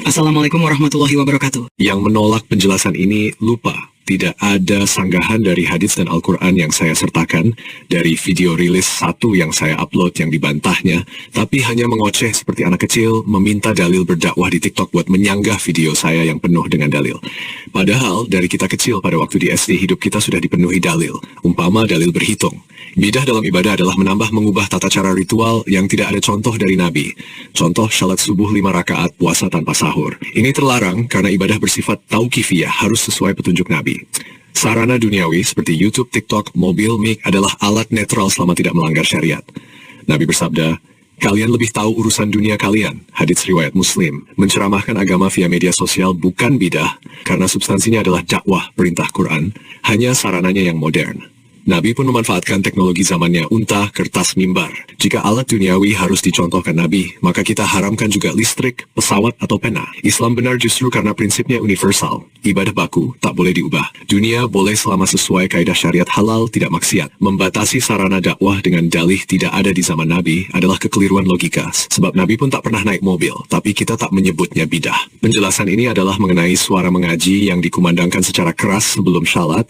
Assalamualaikum warahmatullahi wabarakatuh. Yang menolak penjelasan ini lupa. Tidak ada sanggahan dari hadits dan Al-Quran yang saya sertakan, dari video rilis satu yang saya upload yang dibantahnya, tapi hanya mengoceh seperti anak kecil, meminta dalil berdakwah di TikTok buat menyanggah video saya yang penuh dengan dalil. Padahal dari kita kecil pada waktu di SD hidup kita sudah dipenuhi dalil, umpama dalil berhitung. Bidah dalam ibadah adalah menambah mengubah tata cara ritual yang tidak ada contoh dari Nabi. Contoh salat subuh 5 rakaat, puasa tanpa sahur. Ini terlarang karena ibadah bersifat tauqifiyah, harus sesuai petunjuk Nabi. Sarana duniawi seperti YouTube, TikTok, mobil, mic adalah alat netral selama tidak melanggar syariat. Nabi bersabda, "Kalian lebih tahu urusan dunia kalian." Hadits riwayat Muslim. Menceramahkan agama via media sosial bukan bidah, karena substansinya adalah dakwah perintah Quran, hanya sarananya yang modern. Nabi pun memanfaatkan teknologi zamannya, unta, kertas, mimbar. Jika alat duniawi harus dicontohkan Nabi, maka kita haramkan juga listrik, pesawat, atau pena. Islam benar justru karena prinsipnya universal. Ibadah baku tak boleh diubah. Dunia boleh selama sesuai kaidah syariat halal, tidak maksiat. Membatasi sarana dakwah dengan dalih tidak ada di zaman Nabi adalah kekeliruan logika. Sebab Nabi pun tak pernah naik mobil, tapi kita tak menyebutnya bidah. Penjelasan ini adalah mengenai suara mengaji yang dikumandangkan secara keras sebelum syalat,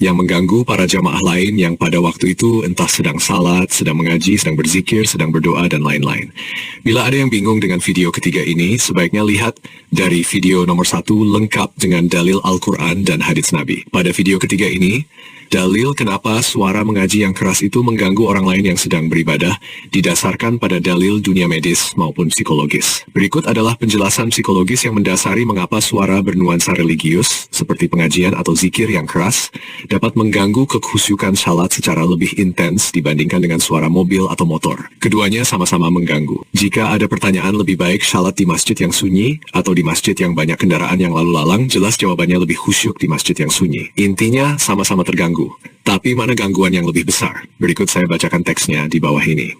yang mengganggu para jamaah lain yang pada waktu itu entah sedang salat, sedang mengaji, sedang berzikir, sedang berdoa, dan lain-lain. Bila ada yang bingung dengan video ketiga ini, sebaiknya lihat dari video nomor 1 lengkap dengan dalil Al-Quran dan hadits Nabi. Pada video ketiga ini, dalil kenapa suara mengaji yang keras itu mengganggu orang lain yang sedang beribadah didasarkan pada dalil dunia medis maupun psikologis. Berikut adalah penjelasan psikologis yang mendasari mengapa suara bernuansa religius, seperti pengajian atau zikir yang keras, dapat mengganggu kekhusyukan salat secara lebih intens dibandingkan dengan suara mobil atau motor. Keduanya sama-sama mengganggu. Jika ada pertanyaan lebih baik salat di masjid yang sunyi atau di masjid yang banyak kendaraan yang lalu lalang, jelas jawabannya lebih khusyuk di masjid yang sunyi. Intinya sama-sama terganggu. Tapi mana gangguan yang lebih besar? Berikut saya bacakan teksnya di bawah ini.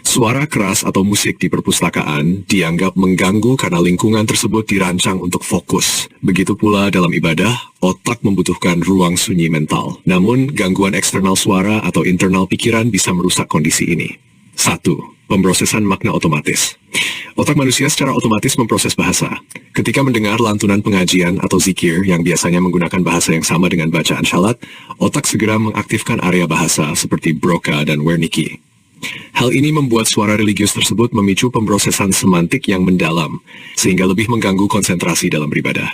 Suara keras atau musik di perpustakaan dianggap mengganggu karena lingkungan tersebut dirancang untuk fokus. Begitu pula dalam ibadah, otak membutuhkan ruang sunyi mental. Namun, gangguan eksternal suara atau internal pikiran bisa merusak kondisi ini. 1. Pemrosesan makna otomatis. Otak manusia secara otomatis memproses bahasa. Ketika mendengar lantunan pengajian atau zikir yang biasanya menggunakan bahasa yang sama dengan bacaan syalat, otak segera mengaktifkan area bahasa seperti Broca dan Wernicke. Hal ini membuat suara religius tersebut memicu pemrosesan semantik yang mendalam, sehingga lebih mengganggu konsentrasi dalam beribadah.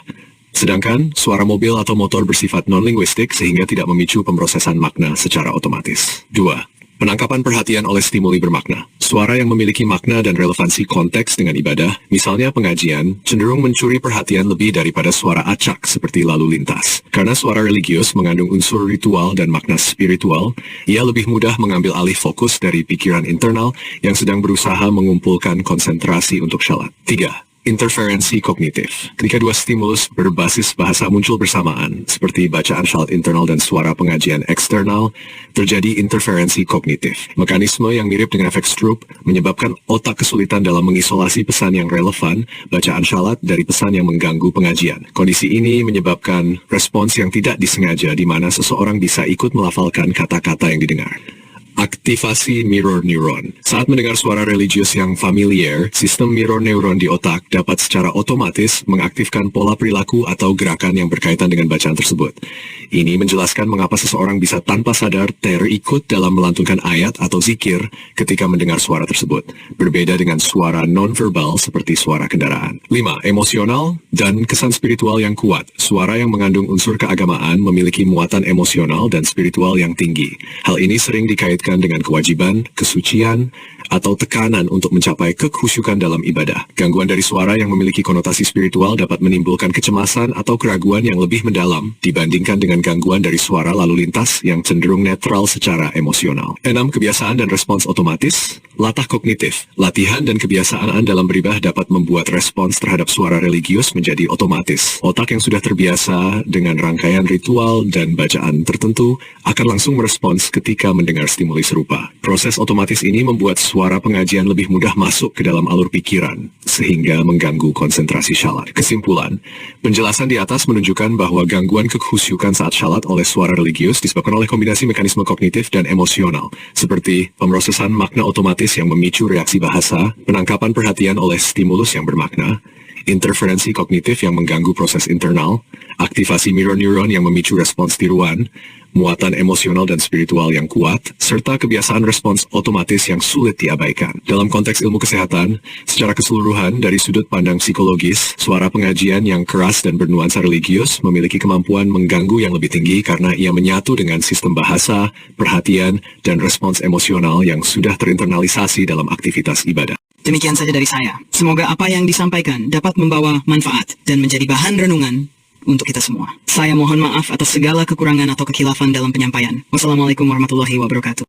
Sedangkan, suara mobil atau motor bersifat non-linguistik sehingga tidak memicu pemrosesan makna secara otomatis. 2. Penangkapan perhatian oleh stimuli bermakna. Suara yang memiliki makna dan relevansi konteks dengan ibadah, misalnya pengajian, cenderung mencuri perhatian lebih daripada suara acak seperti lalu lintas. Karena suara religius mengandung unsur ritual dan makna spiritual, ia lebih mudah mengambil alih fokus dari pikiran internal yang sedang berusaha mengumpulkan konsentrasi untuk syalat. 3. Interferensi kognitif. Ketika dua stimulus berbasis bahasa muncul bersamaan, seperti bacaan syalat internal dan suara pengajian eksternal, terjadi interferensi kognitif. Mekanisme yang mirip dengan efek Stroop menyebabkan otak kesulitan dalam mengisolasi pesan yang relevan, bacaan syalat, dari pesan yang mengganggu pengajian. Kondisi ini menyebabkan respons yang tidak disengaja di mana seseorang bisa ikut melafalkan kata-kata yang didengar. Aktivasi mirror neuron. Saat mendengar suara religius yang familiar, sistem mirror neuron di otak dapat secara otomatis mengaktifkan pola perilaku atau gerakan yang berkaitan dengan bacaan tersebut. Ini menjelaskan mengapa seseorang bisa tanpa sadar terikut dalam melantunkan ayat atau zikir ketika mendengar suara tersebut. Berbeda dengan suara non-verbal seperti suara kendaraan. 5. Emosional dan kesan spiritual yang kuat. Suara yang mengandung unsur keagamaan memiliki muatan emosional dan spiritual yang tinggi. Hal ini sering dikaitkan dengan kewajiban, kesucian, atau tekanan untuk mencapai kekhusyukan dalam ibadah. Gangguan dari suara yang memiliki konotasi spiritual dapat menimbulkan kecemasan atau keraguan yang lebih mendalam dibandingkan dengan gangguan dari suara lalu lintas yang cenderung netral secara emosional. 6. Kebiasaan dan respons otomatis. Latah kognitif. Latihan dan kebiasaan dalam beribadah dapat membuat respons terhadap suara religius menjadi otomatis. Otak yang sudah terbiasa dengan rangkaian ritual dan bacaan tertentu akan langsung merespons ketika mendengar stimuli serupa. Proses otomatis ini membuat suara pengajian lebih mudah masuk ke dalam alur pikiran, sehingga mengganggu konsentrasi syalat. Kesimpulan, penjelasan di atas menunjukkan bahwa gangguan kekhusyukan saat syalat oleh suara religius disebabkan oleh kombinasi mekanisme kognitif dan emosional, seperti pemrosesan makna otomatis yang memicu reaksi bahasa, penangkapan perhatian oleh stimulus yang bermakna, interferensi kognitif yang mengganggu proses internal, aktivasi mirror neuron yang memicu respons tiruan, muatan emosional dan spiritual yang kuat, serta kebiasaan respons otomatis yang sulit diabaikan. Dalam konteks ilmu kesehatan, secara keseluruhan dari sudut pandang psikologis, suara pengajian yang keras dan bernuansa religius memiliki kemampuan mengganggu yang lebih tinggi karena ia menyatu dengan sistem bahasa, perhatian, dan respons emosional yang sudah terinternalisasi dalam aktivitas ibadah. Demikian saja dari saya. Semoga apa yang disampaikan dapat membawa manfaat dan menjadi bahan renungan untuk kita semua. Saya mohon maaf atas segala kekurangan atau kekhilafan dalam penyampaian. Wassalamualaikum warahmatullahi wabarakatuh.